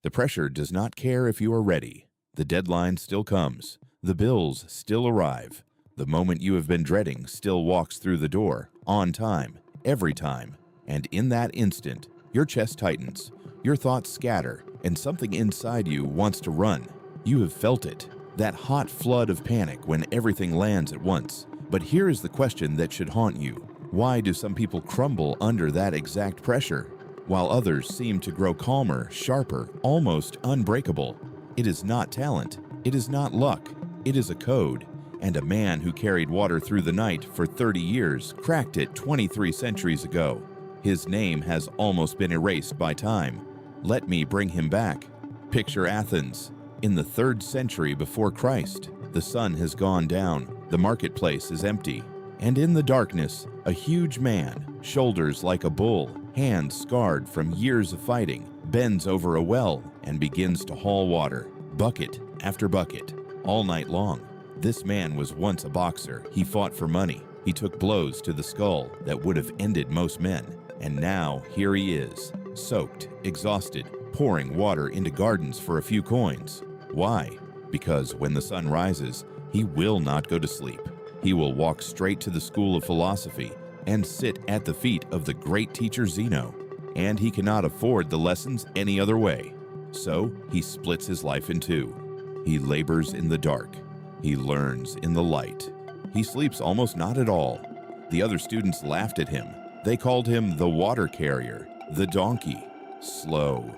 The pressure does not care if you are ready. The deadline still comes. The bills still arrive. The moment you have been dreading still walks through the door, on time, every time. And in that instant, your chest tightens, your thoughts scatter, and something inside you wants to run. You have felt it, that hot flood of panic when everything lands at once. But here is the question that should haunt you. Why do some people crumble under that exact pressure, while others seem to grow calmer, sharper, almost unbreakable? It is not talent. It is not luck. It is a code. And a man who carried water through the night for 30 years cracked it 23 centuries ago. His name has almost been erased by time. Let me bring him back. Picture Athens. In the 3rd century before Christ, the sun has gone down, the marketplace is empty, and in the darkness, a huge man, shoulders like a bull, hands scarred from years of fighting, bends over a well and begins to haul water, bucket after bucket, all night long. This man was once a boxer. He fought for money. He took blows to the skull that would have ended most men. And now here he is, soaked, exhausted, pouring water into gardens for a few coins. Why? Because when the sun rises, he will not go to sleep. He will walk straight to the school of philosophy and sit at the feet of the great teacher Zeno. And he cannot afford the lessons any other way. So he splits his life in two. He labors in the dark. He learns in the light. He sleeps almost not at all. The other students laughed at him. They called him the water carrier, the donkey, slow,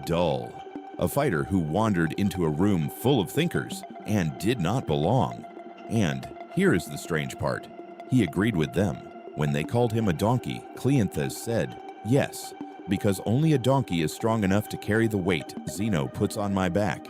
dull, a fighter who wandered into a room full of thinkers and did not belong. And here is the strange part. He agreed with them. When they called him a donkey, Cleanthes said, "Yes, because only a donkey is strong enough to carry the weight Zeno puts on my back."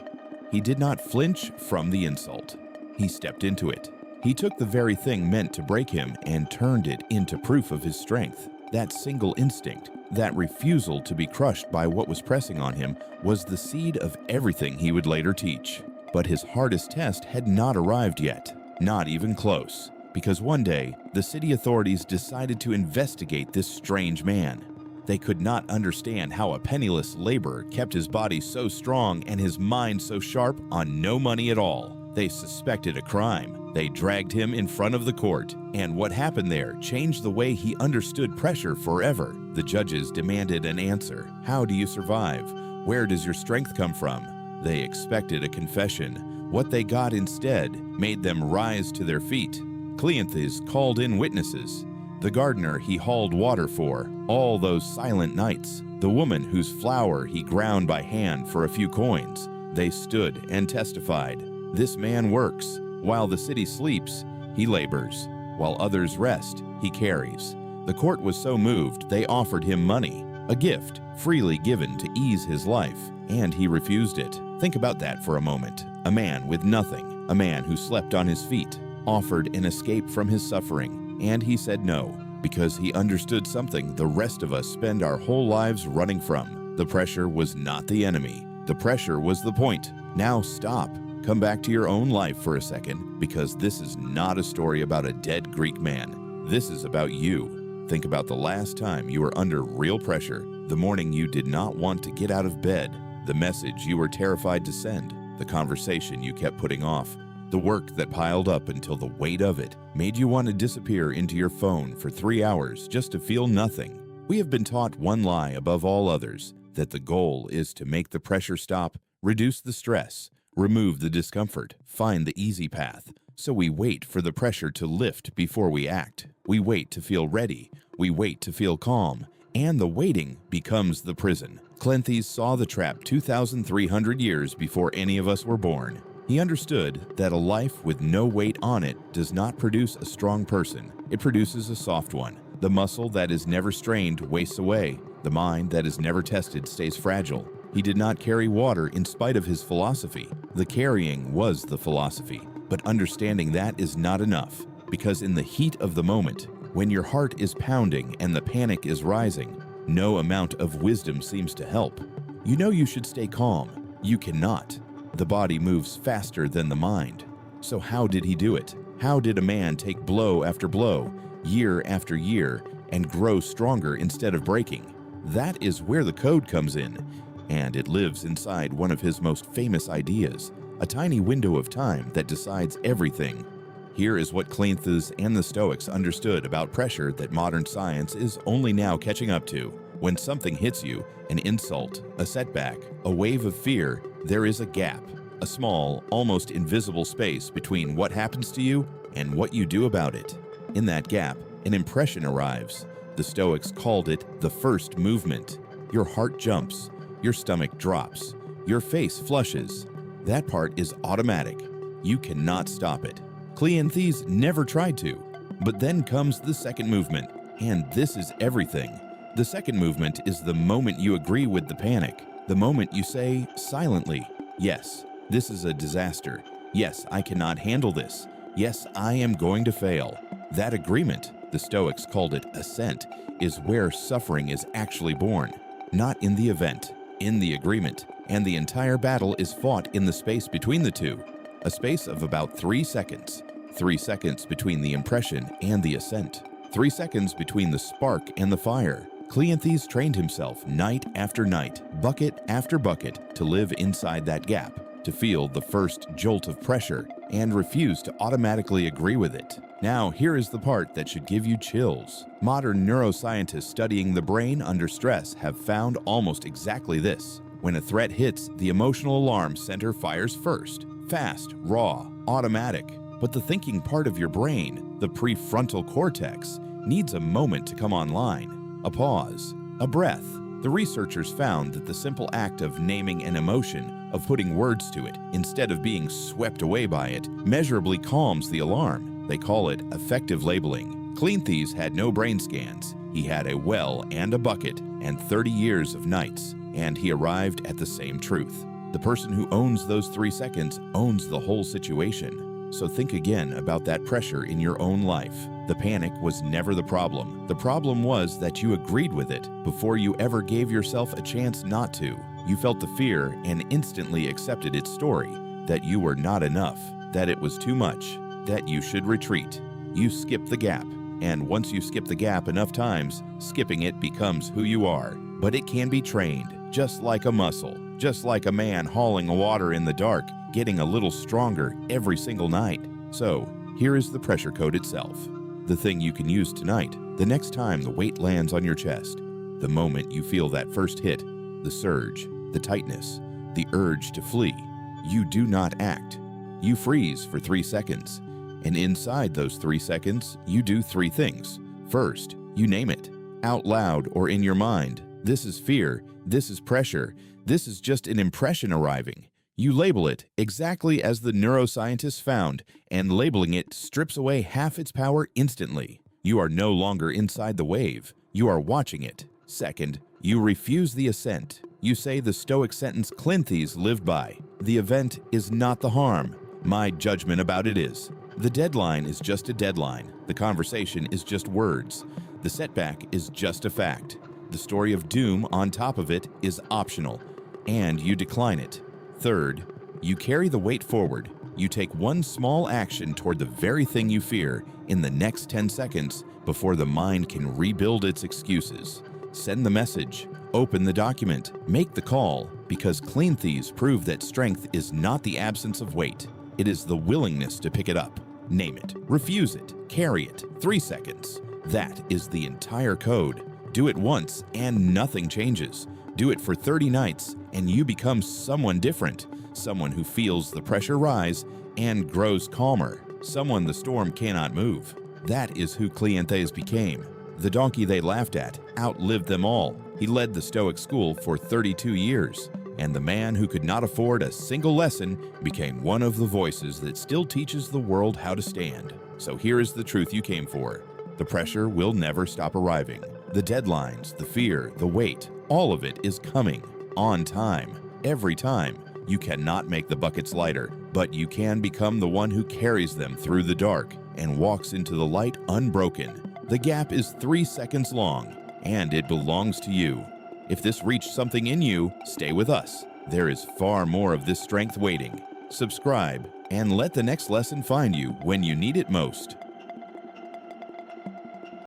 He did not flinch from the insult. He stepped into it. He took the very thing meant to break him and turned it into proof of his strength. That single instinct, that refusal to be crushed by what was pressing on him, was the seed of everything he would later teach. But his hardest test had not arrived yet, not even close, because one day the city authorities decided to investigate this strange man. They could not understand how a penniless laborer kept his body so strong and his mind so sharp on no money at all. They suspected a crime. They dragged him in front of the court, and what happened there changed the way he understood pressure forever. The judges demanded an answer. How do you survive? Where does your strength come from? They expected a confession. What they got instead made them rise to their feet. Cleanthes called in witnesses. The gardener he hauled water for, all those silent nights. The woman whose flour he ground by hand for a few coins. They stood and testified. This man works. While the city sleeps, he labors. While others rest, he carries. The court was so moved, they offered him money, a gift freely given to ease his life, and he refused it. Think about that for a moment. A man with nothing, a man who slept on his feet, offered an escape from his suffering, and he said no, because he understood something the rest of us spend our whole lives running from. The pressure was not the enemy. The pressure was the point. Now stop. Come back to your own life for a second, because this is not a story about a dead Greek man. This is about you. Think about the last time you were under real pressure, the morning you did not want to get out of bed, the message you were terrified to send, the conversation you kept putting off, the work that piled up until the weight of it made you want to disappear into your phone for 3 hours just to feel nothing. We have been taught one lie above all others, that the goal is to make the pressure stop, reduce the stress, remove the discomfort, find the easy path. So we wait for the pressure to lift before we act. We wait to feel ready. We wait to feel calm. And the waiting becomes the prison. Cleanthes saw the trap 2,300 years before any of us were born. He understood that a life with no weight on it does not produce a strong person. It produces a soft one. The muscle that is never strained wastes away. The mind that is never tested stays fragile. He did not carry water in spite of his philosophy. The carrying was the philosophy. But understanding that is not enough, because in the heat of the moment, when your heart is pounding and the panic is rising, no amount of wisdom seems to help. You know you should stay calm. You cannot. The body moves faster than the mind. So how did he do it? How did a man take blow after blow, year after year, and grow stronger instead of breaking? That is where the code comes in. and it lives inside one of his most famous ideas, a tiny window of time that decides everything. Here is what Cleanthes and the Stoics understood about pressure that modern science is only now catching up to. When something hits you, an insult, a setback, a wave of fear, there is a gap, a small, almost invisible space between what happens to you and what you do about it. In that gap, an impression arrives. The Stoics called it the first movement. Your heart jumps, your stomach drops, your face flushes. That part is automatic. You cannot stop it. Cleanthes never tried to. But then comes the second movement, and this is everything. The second movement is the moment you agree with the panic, the moment you say silently, "Yes, this is a disaster. Yes, I cannot handle this. Yes, I am going to fail." That agreement, the Stoics called it assent, is where suffering is actually born. Not in the event, in the agreement, and the entire battle is fought in the space between the two, a space of about 3 seconds. 3 seconds between the impression and the assent. 3 seconds between the spark and the fire. Cleanthes trained himself night after night, bucket after bucket, to live inside that gap, to feel the first jolt of pressure and refuse to automatically agree with it. Now, here is the part that should give you chills. Modern neuroscientists studying the brain under stress have found almost exactly this. When a threat hits, the emotional alarm center fires first. Fast, raw, automatic. But the thinking part of your brain, the prefrontal cortex, needs a moment to come online. A pause, a breath. The researchers found that the simple act of naming an emotion, of putting words to it, instead of being swept away by it, measurably calms the alarm. They call it effective labeling. Cleanthes had no brain scans. He had a well and a bucket and 30 years of nights, and he arrived at the same truth. The person who owns those 3 seconds owns the whole situation. So think again about that pressure in your own life. The panic was never the problem. The problem was that you agreed with it before you ever gave yourself a chance not to. You felt the fear and instantly accepted its story, that you were not enough, that it was too much, that you should retreat. You skip the gap, and once you skip the gap enough times, skipping it becomes who you are. But it can be trained, just like a muscle, just like a man hauling water in the dark, getting a little stronger every single night. So, here is the pressure code itself. The thing you can use tonight, the next time the weight lands on your chest, the moment you feel that first hit, the surge, the tightness, the urge to flee. You do not act. You freeze for 3 seconds. And inside those 3 seconds, you do 3 things. First, you name it, out loud or in your mind. This is fear, this is pressure, this is just an impression arriving. You label it exactly as the neuroscientists found, and labeling it strips away half its power instantly. You are no longer inside the wave, you are watching it. Second, you refuse the assent. You say the Stoic sentence Cleanthes lived by. The event is not the harm. My judgment about it is. The deadline is just a deadline. The conversation is just words. The setback is just a fact. The story of doom on top of it is optional, and you decline it. Third, you carry the weight forward. You take one small action toward the very thing you fear in the next 10 seconds before the mind can rebuild its excuses. Send the message, open the document, make the call, because Cleanthes prove that strength is not the absence of weight. It is the willingness to pick it up. Name it, refuse it, carry it, 3 seconds. That is the entire code. Do it once and nothing changes. Do it for 30 nights and you become someone different, someone who feels the pressure rise and grows calmer, someone the storm cannot move. That is who Cleanthes became. The donkey they laughed at outlived them all. He led the Stoic school for 32 years, and the man who could not afford a single lesson became one of the voices that still teaches the world how to stand. So here is the truth you came for. The pressure will never stop arriving. The deadlines, the fear, the weight, all of it is coming on time, every time. You cannot make the buckets lighter, but you can become the one who carries them through the dark and walks into the light unbroken. The gap is 3 seconds long, and it belongs to you. If this reached something in you, stay with us. There is far more of this strength waiting. Subscribe, and let the next lesson find you when you need it most.